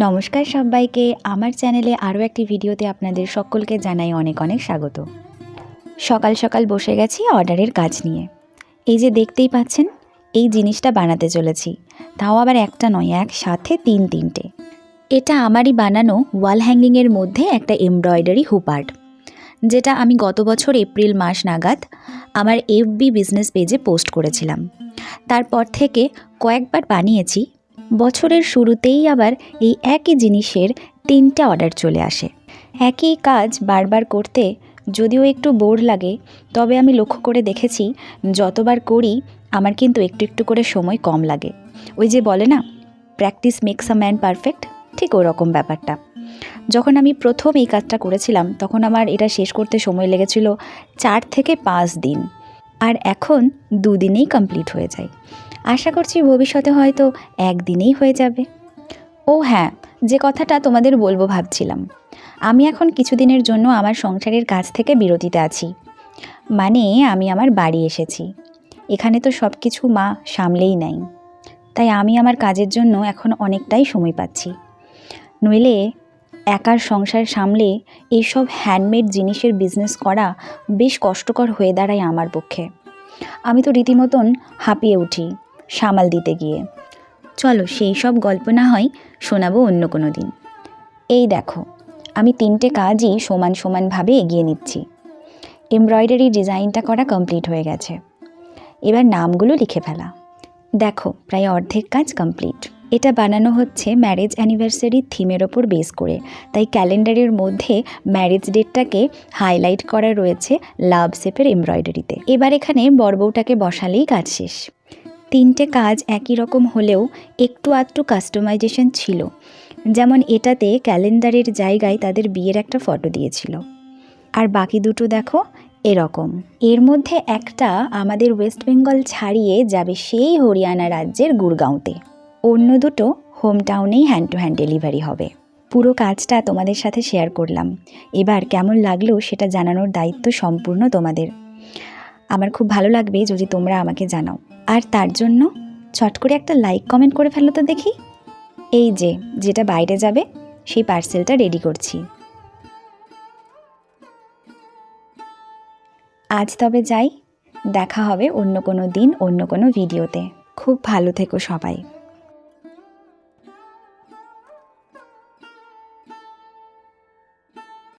নমস্কার সবাইকে, আমার চ্যানেলে আরও একটি ভিডিওতে আপনাদের সকলকে জানাই অনেক অনেক স্বাগত। সকাল সকাল বসে গেছি অর্ডারের কাজ নিয়ে। এই যে দেখতেই পাচ্ছেন, এই জিনিসটা বানাতে চলেছি, তাও আবার একটা নয়, একসাথে তিনটে। এটা আমারই বানানো ওয়াল হ্যাঙ্গিংয়ের মধ্যে একটা এমব্রয়ডারি হুপার্ট, যেটা আমি গত বছর এপ্রিল মাস নাগাদ আমার এফবি বিজনেস পেজে পোস্ট করেছিলাম। তারপর থেকে কয়েকবার বানিয়েছি। বছরের শুরুতেই আবার এই একই জিনিসের 3টে অর্ডার চলে আসে। একই কাজ বারবার করতে যদিও একটু বোর লাগে, তবে আমি লক্ষ্য করে দেখেছি যতবার করি আমার কিন্তু একটু একটু করে সময় কম লাগে। ওই যে বলে না, practice makes a man perfect, ঠিক ওরকম ব্যাপারটা। যখন আমি প্রথম এই কাজটা করেছিলাম তখন আমার এটা শেষ করতে সময় লেগেছিল 4 থেকে 5 দিন, আর এখন 2 দিনেই কমপ্লিট হয়ে যায়। আশা করছি ভবিষ্যতে হয়তো 1 দিনেই হয়ে যাবে। ও হ্যাঁ, যে কথাটা তোমাদের বলবো ভাবছিলাম, আমি এখন কিছুদিনের জন্য আমার সংসারের কাজ থেকে বিরতিতে আছি। মানে আমি আমার বাড়ি এসেছি। এখানে তো সব কিছু মা সামলেই নেয়, তাই আমি আমার কাজের জন্য এখন অনেকটাই সময় পাচ্ছি। নইলে একার সংসার সামলে এইসব হ্যান্ডমেড জিনিসের বিজনেস করা বেশ কষ্টকর হয়ে দাঁড়ায় আমার পক্ষে। আমি তো রীতিমতন হাঁপিয়ে উঠি সামাল দিতে গিয়ে। চলো সেই সব গল্প না হয় শোনাবো অন্য কোনো দিন। এই দেখো, আমি 3টে কাজই সমানভাবে এগিয়ে নিচ্ছি। এমব্রয়ডারি ডিজাইনটা করা কমপ্লিট হয়ে গেছে, এবার নামগুলো লিখে ফেলা। দেখো, প্রায় অর্ধেক কাজ কমপ্লিট। এটা বানানো হচ্ছে ম্যারেজ অ্যানিভার্সারি থিমের ওপর বেস করে, তাই ক্যালেন্ডারের মধ্যে ম্যারেজ ডেটটাকে হাইলাইট করা রয়েছে লাভ শেপের এমব্রয়ডারিতে। এবার এখানে বরবউটাকে বসালেই কাজ শেষ। 3টে কাজ একই রকম হলেও একটু আধটু কাস্টমাইজেশন ছিল। যেমন এটাতে ক্যালেন্ডারের জায়গায় তাদের বিয়ের একটা ফটো দিয়েছিল, আর বাকি দুটো দেখো এরকম। এর মধ্যে একটা আমাদের ওয়েস্ট বেঙ্গল ছাড়িয়ে যাবে সেই হরিয়ানা রাজ্যের গুড়গাঁওতে, অন্য দুটো হোম টাউনেই হ্যান্ড টু হ্যান্ড ডেলিভারি হবে। পুরো কাজটা তোমাদের সাথে শেয়ার করলাম। এবার কেমন লাগলো সেটা জানানোর দায়িত্ব সম্পূর্ণ তোমাদের। আমার খুব ভালো লাগবে যদি তোমরা আমাকে জানাও, আর তার জন্য চট করে একটা লাইক কমেন্ট করে ফেলো তো দেখি। এই যে যেটা বাইরে যাবে সেই পার্সেলটা রেডি করছি। আজ তবে যাই, দেখা হবে অন্য কোনো দিন অন্য কোনো ভিডিওতে। খুব ভালো থেকো সবাই।